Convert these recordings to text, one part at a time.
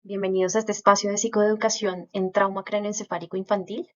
Bienvenidos a este espacio de psicoeducación en trauma craneoencefálico infantil.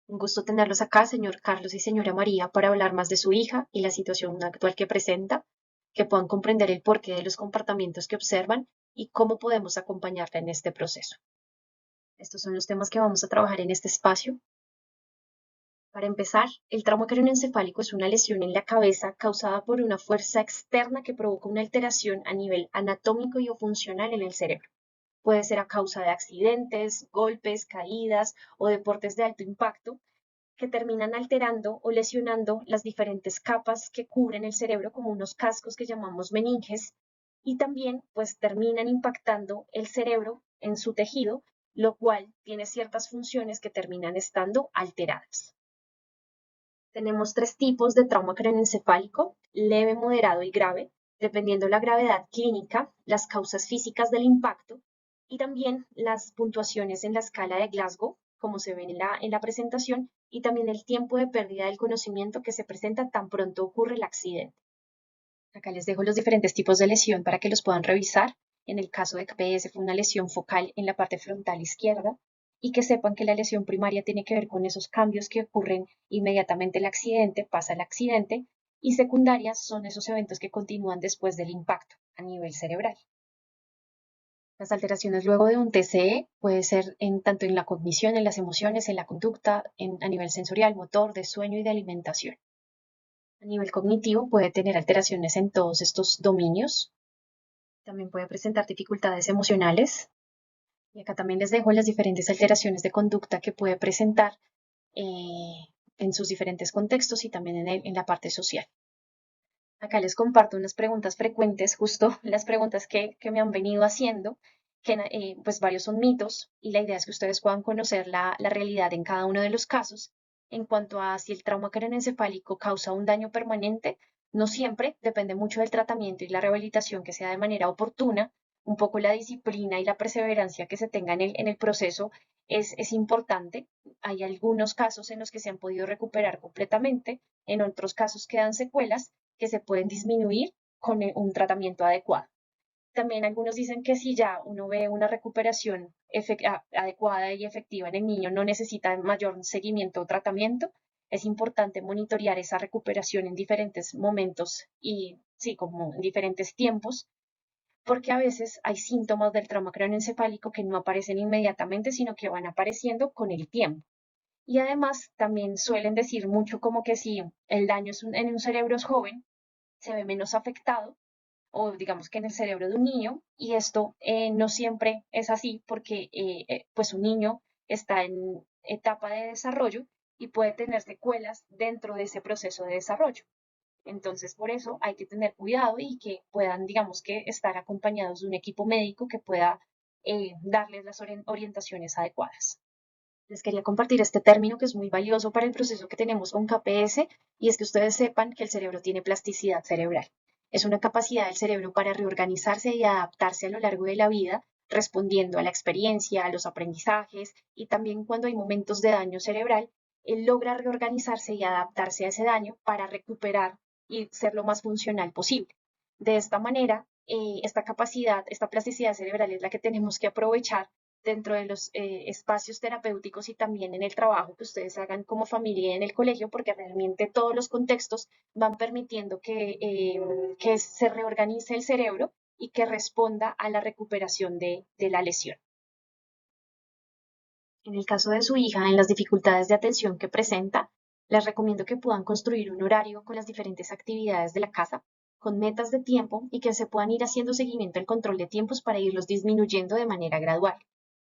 Un gusto tenerlos acá, señor Carlos y señora María, para hablar más de su hija y la situación actual que presenta, que puedan comprender el porqué de los comportamientos que observan y cómo podemos acompañarla en este proceso. Estos son los temas que vamos a trabajar en este espacio. Para empezar, el trauma craneoencefálico es una lesión en la cabeza causada por una fuerza externa que provoca una alteración a nivel anatómico y o funcional en el cerebro. Puede ser a causa de accidentes, golpes, caídas o deportes de alto impacto que terminan alterando o lesionando las diferentes capas que cubren el cerebro como unos cascos que llamamos meninges y también pues terminan impactando el cerebro en su tejido, lo cual tiene ciertas funciones que terminan estando alteradas. Tenemos tres tipos de trauma craneoencefálico: leve, moderado y grave, dependiendo la gravedad clínica, las causas físicas del impacto y también las puntuaciones en la escala de Glasgow, como se ve en la presentación, y también el tiempo de pérdida del conocimiento que se presenta tan pronto ocurre el accidente. Acá les dejo los diferentes tipos de lesión para que los puedan revisar. En el caso de KPS fue una lesión focal en la parte frontal izquierda y que sepan que la lesión primaria tiene que ver con esos cambios que ocurren inmediatamente el accidente, pasa el accidente, y secundarias son esos eventos que continúan después del impacto a nivel cerebral. Las alteraciones luego de un TCE puede ser tanto en la cognición, en las emociones, en la conducta, a nivel sensorial, motor, de sueño y de alimentación. A nivel cognitivo puede tener alteraciones en todos estos dominios. También puede presentar dificultades emocionales. Y acá también les dejo las diferentes alteraciones de conducta que puede presentar en sus diferentes contextos y también en la parte social. Acá les comparto unas preguntas frecuentes, justo las preguntas que me han venido haciendo, que pues varios son mitos y la idea es que ustedes puedan conocer la realidad en cada uno de los casos. En cuanto a si el trauma craneoencefálico causa un daño permanente, no siempre, depende mucho del tratamiento y la rehabilitación que sea de manera oportuna. Un poco la disciplina y la perseverancia que se tenga en el proceso es importante. Hay algunos casos en los que se han podido recuperar completamente, en otros casos quedan secuelas que se pueden disminuir con un tratamiento adecuado. También algunos dicen que si ya uno ve una recuperación adecuada y efectiva en el niño, no necesita mayor seguimiento o tratamiento. Es importante monitorear esa recuperación en diferentes momentos y sí, como en diferentes tiempos, porque a veces hay síntomas del trauma craneoencefálico que no aparecen inmediatamente, sino que van apareciendo con el tiempo. Y además también suelen decir mucho como que si el daño en un cerebro es joven, se ve menos afectado, o digamos que en el cerebro de un niño, y esto no siempre es así porque pues un niño está en etapa de desarrollo y puede tener secuelas dentro de ese proceso de desarrollo. Entonces, por eso hay que tener cuidado y que puedan, digamos que, estar acompañados de un equipo médico que pueda darles las orientaciones adecuadas. Les quería compartir este término que es muy valioso para el proceso que tenemos con KPS, y es que ustedes sepan que el cerebro tiene plasticidad cerebral. Es una capacidad del cerebro para reorganizarse y adaptarse a lo largo de la vida, respondiendo a la experiencia, a los aprendizajes y también cuando hay momentos de daño cerebral, él logra reorganizarse y adaptarse a ese daño para recuperar y ser lo más funcional posible. De esta manera, esta capacidad, esta plasticidad cerebral es la que tenemos que aprovechar dentro de los espacios terapéuticos y también en el trabajo que ustedes hagan como familia y en el colegio, porque realmente todos los contextos van permitiendo que se reorganice el cerebro y que responda a la recuperación de la lesión. En el caso de su hija, en las dificultades de atención que presenta, les recomiendo que puedan construir un horario con las diferentes actividades de la casa, con metas de tiempo y que se puedan ir haciendo seguimiento al control de tiempos para irlos disminuyendo de manera gradual.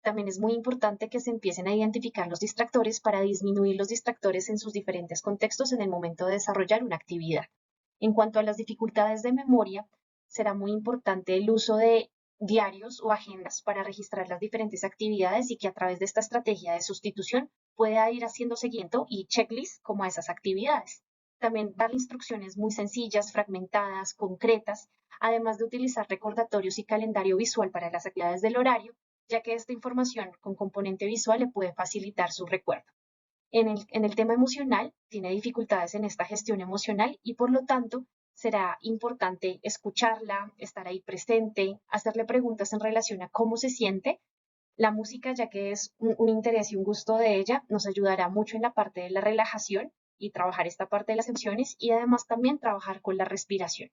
También es muy importante que se empiecen a identificar los distractores para disminuir los distractores en sus diferentes contextos en el momento de desarrollar una actividad. En cuanto a las dificultades de memoria, será muy importante el uso de diarios o agendas para registrar las diferentes actividades y que a través de esta estrategia de sustitución pueda ir haciendo seguimiento y checklist como a esas actividades. También dar instrucciones muy sencillas, fragmentadas, concretas, además de utilizar recordatorios y calendario visual para las actividades del horario, ya que esta información con componente visual le puede facilitar su recuerdo. En el tema emocional, tiene dificultades en esta gestión emocional y por lo tanto será importante escucharla, estar ahí presente, hacerle preguntas en relación a cómo se siente. La música, ya que es un interés y un gusto de ella, nos ayudará mucho en la parte de la relajación y trabajar esta parte de las emociones y además también trabajar con la respiración.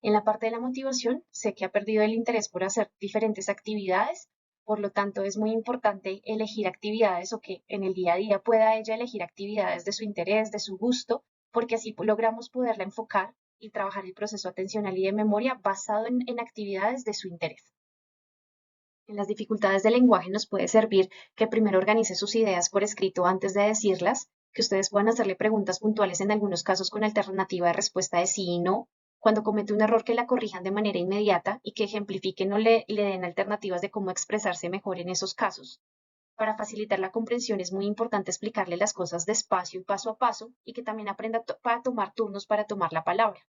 En la parte de la motivación, sé que ha perdido el interés por hacer diferentes actividades, por lo tanto es muy importante elegir actividades o que en el día a día pueda ella elegir actividades de su interés, de su gusto, porque así logramos poderla enfocar y trabajar el proceso atencional y de memoria basado en actividades de su interés. En las dificultades del lenguaje nos puede servir que primero organice sus ideas por escrito antes de decirlas, que ustedes puedan hacerle preguntas puntuales en algunos casos con alternativa de respuesta de sí y no. Cuando comete un error, que la corrijan de manera inmediata y que ejemplifiquen o le den alternativas de cómo expresarse mejor en esos casos. Para facilitar la comprensión es muy importante explicarle las cosas despacio y paso a paso y que también aprenda a tomar turnos para tomar la palabra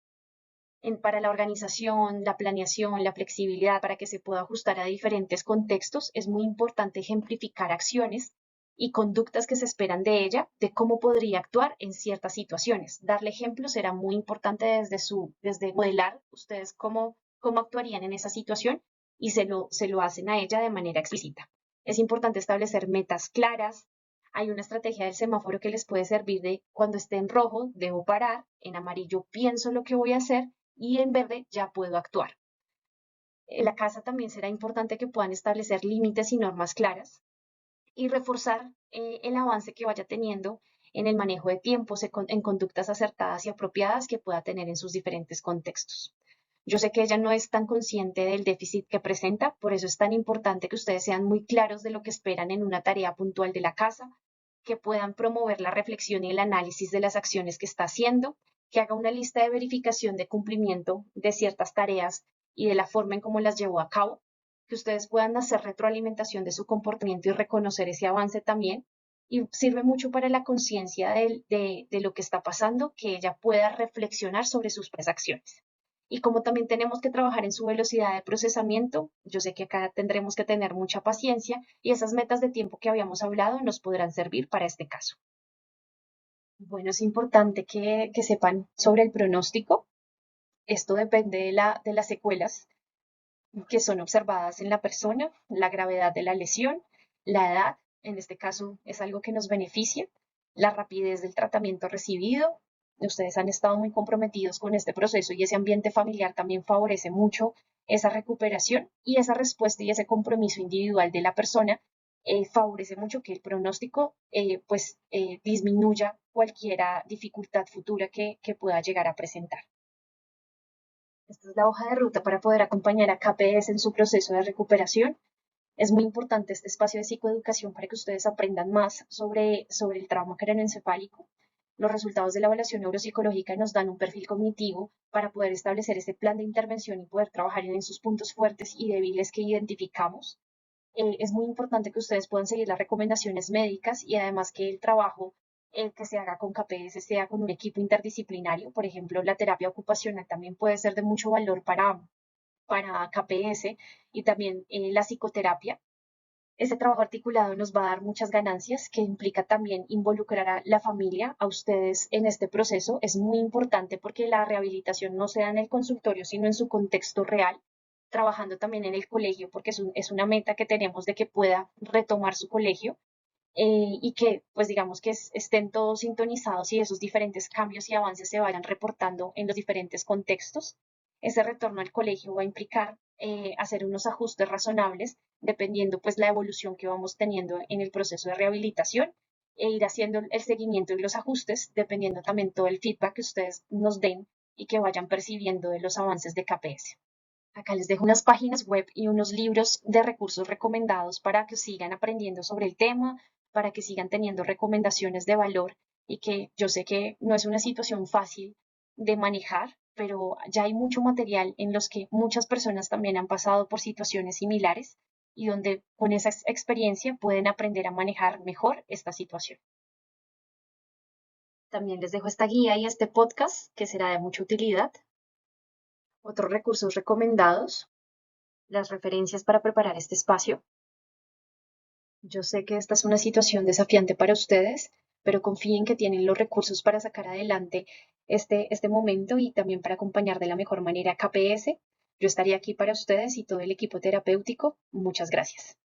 para la organización, la planeación, la flexibilidad, para que se pueda ajustar a diferentes contextos, es muy importante ejemplificar acciones y conductas que se esperan de ella, de cómo podría actuar en ciertas situaciones. Darle ejemplos será muy importante desde modelar ustedes cómo actuarían en esa situación y se lo hacen a ella de manera explícita. Es importante establecer metas claras. Hay una estrategia del semáforo que les puede servir de cuando esté en rojo, debo parar, en amarillo pienso lo que voy a hacer y en verde ya puedo actuar. En la casa también será importante que puedan establecer límites y normas claras y reforzar el avance que vaya teniendo en el manejo de tiempos, en conductas acertadas y apropiadas que pueda tener en sus diferentes contextos. Yo sé que ella no es tan consciente del déficit que presenta, por eso es tan importante que ustedes sean muy claros de lo que esperan en una tarea puntual de la casa, que puedan promover la reflexión y el análisis de las acciones que está haciendo, que haga una lista de verificación de cumplimiento de ciertas tareas y de la forma en cómo las llevó a cabo, que ustedes puedan hacer retroalimentación de su comportamiento y reconocer ese avance también. Y sirve mucho para la conciencia de lo que está pasando, que ella pueda reflexionar sobre sus acciones. Y como también tenemos que trabajar en su velocidad de procesamiento, yo sé que acá tendremos que tener mucha paciencia y esas metas de tiempo que habíamos hablado nos podrán servir para este caso. Bueno, es importante que sepan sobre el pronóstico. Esto depende de las secuelas que son observadas en la persona, la gravedad de la lesión, la edad, en este caso es algo que nos beneficia, la rapidez del tratamiento recibido. Ustedes han estado muy comprometidos con este proceso y ese ambiente familiar también favorece mucho esa recuperación y esa respuesta y ese compromiso individual de la persona favorece mucho que el pronóstico disminuya cualquier dificultad futura que pueda llegar a presentar. Esta es la hoja de ruta para poder acompañar a KPS en su proceso de recuperación. Es muy importante este espacio de psicoeducación para que ustedes aprendan más sobre el trauma craneoencefálico. Los resultados de la evaluación neuropsicológica nos dan un perfil cognitivo para poder establecer ese plan de intervención y poder trabajar en sus puntos fuertes y débiles que identificamos. Es muy importante que ustedes puedan seguir las recomendaciones médicas y además que el trabajo que se haga con KPS sea con un equipo interdisciplinario. Por ejemplo, la terapia ocupacional también puede ser de mucho valor para KPS y también la psicoterapia. Este trabajo articulado nos va a dar muchas ganancias, que implica también involucrar a la familia, a ustedes en este proceso. Es muy importante porque la rehabilitación no se da en el consultorio, sino en su contexto real, trabajando también en el colegio, porque es una meta que tenemos de que pueda retomar su colegio y que, pues digamos que estén todos sintonizados y esos diferentes cambios y avances se vayan reportando en los diferentes contextos. Ese retorno al colegio va a implicar hacer unos ajustes razonables dependiendo pues la evolución que vamos teniendo en el proceso de rehabilitación e ir haciendo el seguimiento y los ajustes dependiendo también todo el feedback que ustedes nos den y que vayan percibiendo de los avances de KPS. Acá les dejo unas páginas web y unos libros de recursos recomendados para que sigan aprendiendo sobre el tema, para que sigan teniendo recomendaciones de valor y que yo sé que no es una situación fácil de manejar, pero ya hay mucho material en los que muchas personas también han pasado por situaciones similares y donde con esa experiencia pueden aprender a manejar mejor esta situación. También les dejo esta guía y este podcast que será de mucha utilidad. Otros recursos recomendados, las referencias para preparar este espacio. Yo sé que esta es una situación desafiante para ustedes, pero confíen que tienen los recursos para sacar adelante este momento y también para acompañar de la mejor manera a KPS. Yo estaría aquí para ustedes y todo el equipo terapéutico. Muchas gracias.